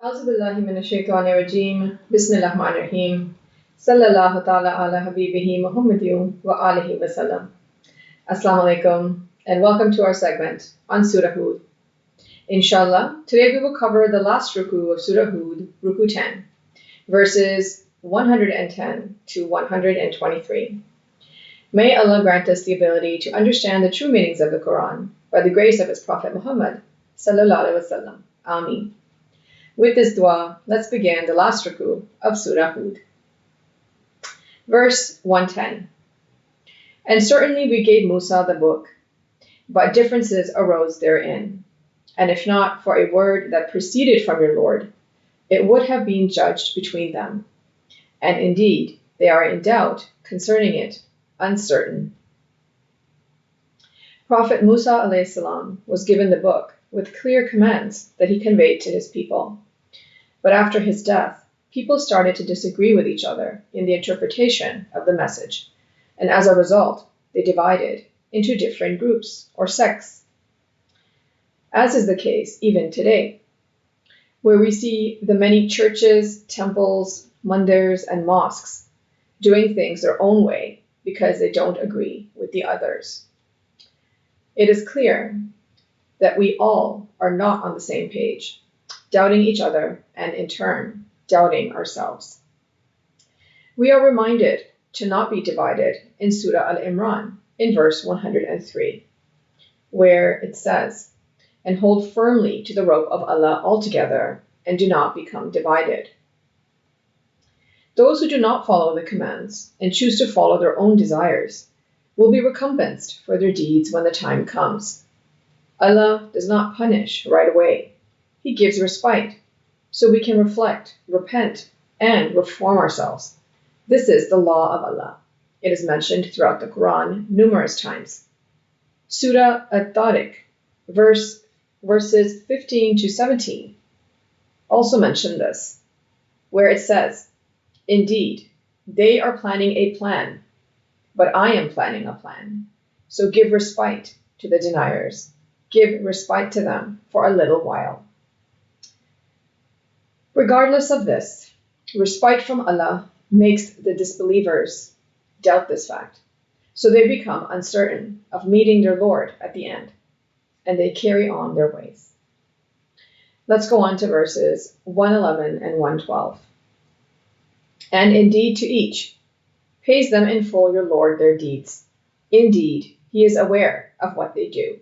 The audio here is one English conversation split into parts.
أعوذ بالله من الشيطان الرجيم بسم الله الرحمن الرحيم صلى الله تعالى على حبيبه محمد وآله وسلم. Assalamu alaikum and welcome to our segment on Surah Hud. Inshallah, today we will cover the last Ruku of Surah Hud, Ruku 10, verses 110 to 123. May Allah grant us the ability to understand the true meanings of the Quran by the grace of His Prophet Muhammad sallallahu alaihi wasallam. Ameen. With this dua, let's begin the last Ruku of Surah Hud. Verse 110. And certainly we gave Musa the book, but differences arose therein. And if not for a word that proceeded from your Lord, it would have been judged between them. And indeed, they are in doubt concerning it, uncertain. Prophet Musa a.s. was given the book with clear commands that he conveyed to his people. But after his death, people started to disagree with each other in the interpretation of the message, and as a result, they divided into different groups or sects, as is the case even today, where we see the many churches, temples, mandirs, and mosques doing things their own way because they don't agree with the others. It is clear that we all are not on the same page, doubting each other and in turn doubting ourselves. We are reminded to not be divided in Surah Al-Imran in verse 103, where it says, "And hold firmly to the rope of Allah altogether and do not become divided." Those who do not follow the commands and choose to follow their own desires will be recompensed for their deeds when the time comes. Allah does not punish right away. He gives respite, so we can reflect, repent, and reform ourselves. This is the law of Allah. It is mentioned throughout the Quran numerous times. Surah At-Tariq, verses 15 to 17, also mention this, where it says, "Indeed, they are planning a plan, but I am planning a plan. So give respite to the deniers. Give respite to them for a little while." Regardless of this, respite from Allah makes the disbelievers doubt this fact, so they become uncertain of meeting their Lord at the end, and they carry on their ways. Let's go on to verses 111 and 112. "And indeed to each pays them in full your Lord their deeds. Indeed, He is aware of what they do.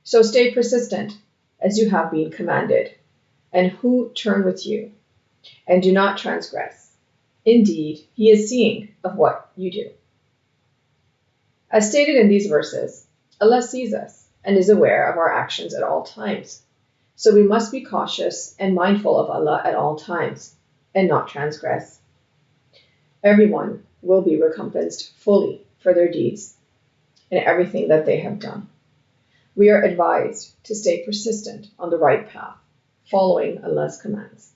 So stay persistent as you have been commanded, and who turn with you, and do not transgress. Indeed, He is seeing of what you do." As stated in these verses, Allah sees us and is aware of our actions at all times. So we must be cautious and mindful of Allah at all times, and not transgress. Everyone will be recompensed fully for their deeds and everything that they have done. We are advised to stay persistent on the right path, following Allah's commands.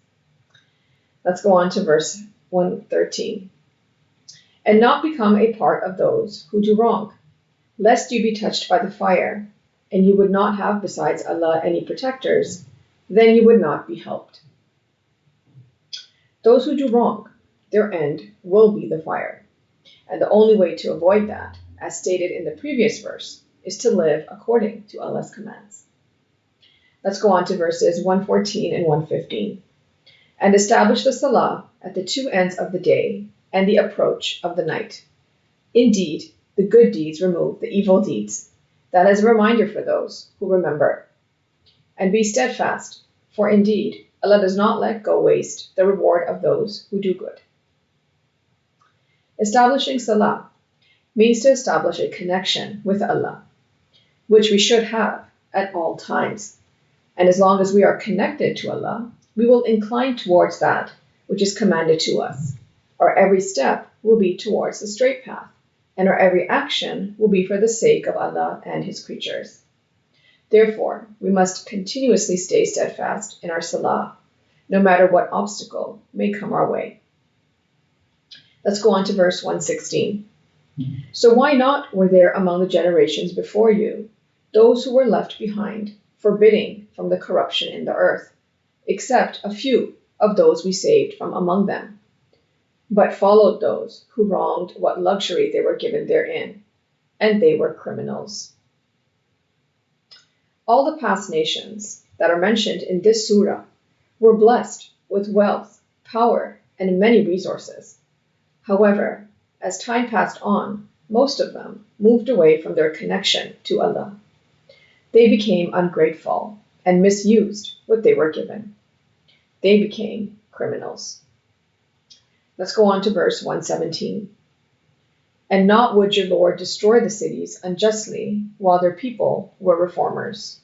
Let's go on to verse 113. "And not become a part of those who do wrong, lest you be touched by the fire, and you would not have besides Allah any protectors, then you would not be helped." Those who do wrong, their end will be the fire, and the only way to avoid that, as stated in the previous verse, is to live according to Allah's commands. Let's go on to verses 114 and 115. "And establish the salah at the two ends of the day and the approach of the night. Indeed, the good deeds remove the evil deeds. That is a reminder for those who remember. And be steadfast, for indeed, Allah does not let go waste the reward of those who do good." Establishing salah means to establish a connection with Allah, which we should have at all times. And as long as we are connected to Allah, we will incline towards that which is commanded to us. Our every step will be towards the straight path, and our every action will be for the sake of Allah and His creatures. Therefore, we must continuously stay steadfast in our salah, no matter what obstacle may come our way. Let's go on to verse 116. "So why not were there among the generations before you those who were left behind, forbidding from the corruption in the earth, except a few of those we saved from among them, but followed those who wronged what luxury they were given therein, and they were criminals. All the past nations that are mentioned in this surah were blessed with wealth, power, and many resources. However, as time passed on, most of them moved away from their connection to Allah. They became ungrateful and misused what they were given. They became criminals. Let's go on to verse 117. And not would your Lord destroy the cities unjustly while their people were reformers.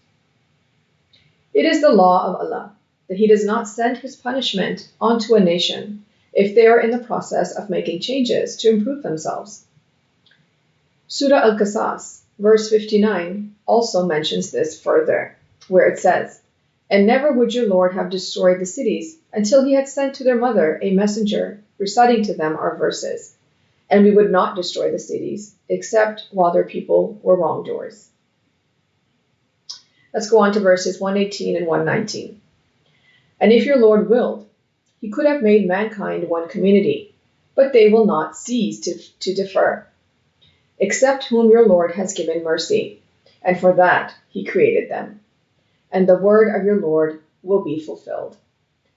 It is the law of Allah that He does not send His punishment onto a nation if they are in the process of making changes to improve themselves. Surah Al-Qasas, verse 59, also mentions this further, where it says, And never would your Lord have destroyed the cities until He had sent to their mother a messenger reciting to them our verses, and we would not destroy the cities except while their people were wrongdoers. Let's go on to verses 118 and 119. And if your Lord willed, He could have made mankind one community, but they will not cease to differ, except whom your Lord has given mercy, and for that He created them. And the word of your Lord will be fulfilled.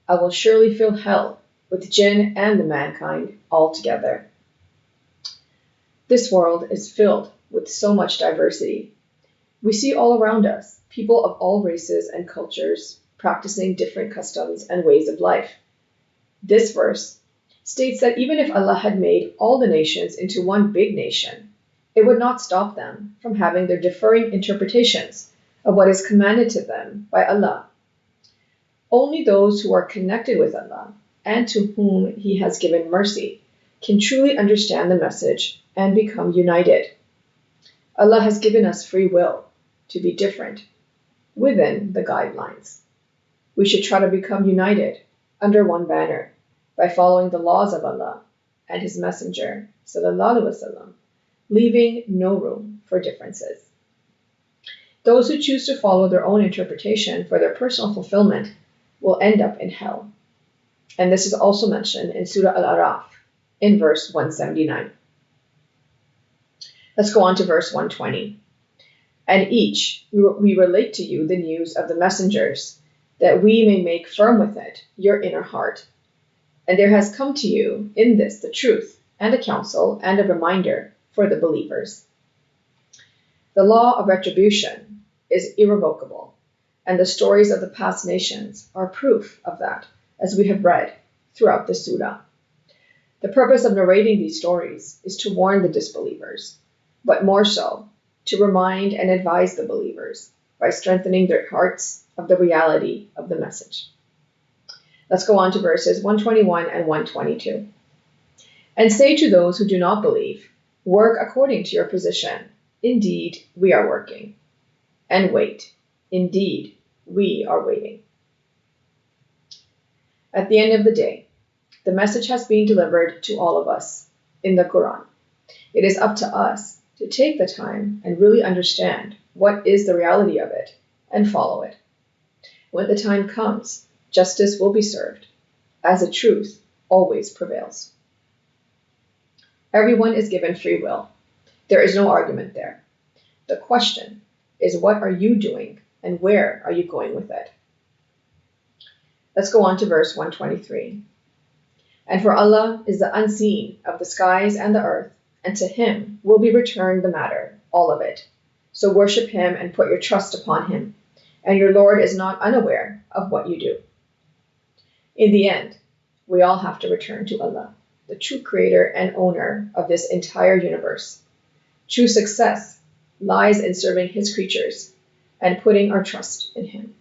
I will surely fill hell with jinn and the mankind altogether. This world is filled with so much diversity. We see all around us people of all races and cultures practicing different customs and ways of life. This verse states that even if Allah had made all the nations into one big nation, it would not stop them from having their differing interpretations of what is commanded to them by Allah. Only those who are connected with Allah and to whom He has given mercy can truly understand the message and become united. Allah has given us free will to be different within the guidelines. We should try to become united under one banner by following the laws of Allah and His Messenger, sallallahu alaihi wasallam, leaving no room for differences. Those who choose to follow their own interpretation for their personal fulfillment will end up in hell. And this is also mentioned in Surah Al-Araf in verse 179. Let's go on to verse 120. And each we relate to you the news of the messengers, that we may make firm with it your inner heart. And there has come to you in this the truth and a counsel and a reminder for the believers. The law of retribution is irrevocable, and the stories of the past nations are proof of that, as we have read throughout the surah. The purpose of narrating these stories is to warn the disbelievers, but more so, to remind and advise the believers by strengthening their hearts of the reality of the message. Let's go on to verses 121 and 122. And say to those who do not believe, work according to your position. Indeed, we are working. And wait. Indeed, we are waiting. At the end of the day, the message has been delivered to all of us in the Quran. It is up to us to take the time and really understand what is the reality of it and follow it. When the time comes, justice will be served, as the truth always prevails. Everyone is given free will. There is no argument there. The question is, what are you doing and where are you going with it? Let's go on to verse 123. And for Allah is the unseen of the skies and the earth, and to Him will be returned the matter, all of it. So worship Him and put your trust upon Him, and your Lord is not unaware of what you do. In the end, we all have to return to Allah, the true creator and owner of this entire universe. True success lies in serving His creatures and putting our trust in Him.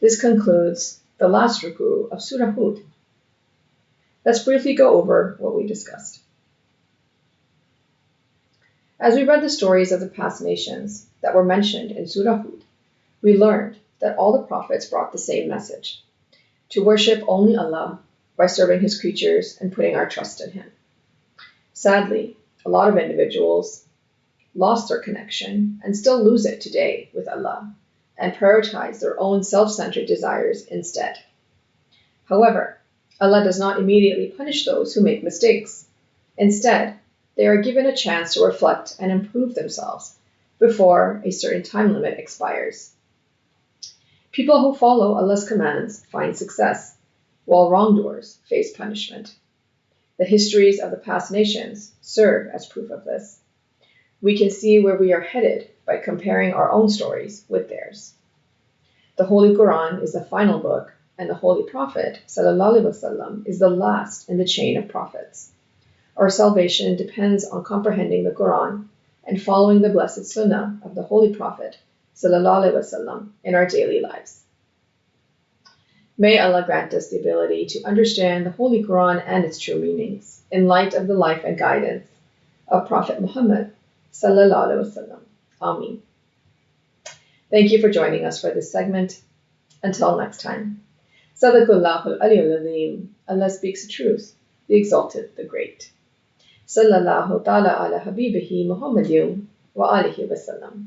This concludes the last Ruku of Surah Hud. Let's briefly go over what we discussed. As we read the stories of the past nations that were mentioned in Surah Hud, we learned that all the prophets brought the same message: to worship only Allah by serving His creatures and putting our trust in Him. Sadly, a lot of individuals lost their connection and still lose it today with Allah and prioritize their own self-centered desires instead. However, Allah does not immediately punish those who make mistakes. Instead, they are given a chance to reflect and improve themselves before a certain time limit expires. People who follow Allah's commands find success, while wrongdoers face punishment. The histories of the past nations serve as proof of this. We can see where we are headed by comparing our own stories with theirs. The Holy Quran is the final book, and the Holy Prophet ﷺ is the last in the chain of prophets. Our salvation depends on comprehending the Quran and following the blessed Sunnah of the Holy Prophet ﷺ in our daily lives. May Allah grant us the ability to understand the Holy Quran and its true meanings in light of the life and guidance of Prophet Muhammad ﷺ. Ameen. Thank you for joining us for this segment. Until next time. Sadaqallahul Aliyyul Azim. Allah speaks the truth, the exalted, the great. Sallallahu ta'ala ala habibihi Muhammadin wa alihi wa sallam.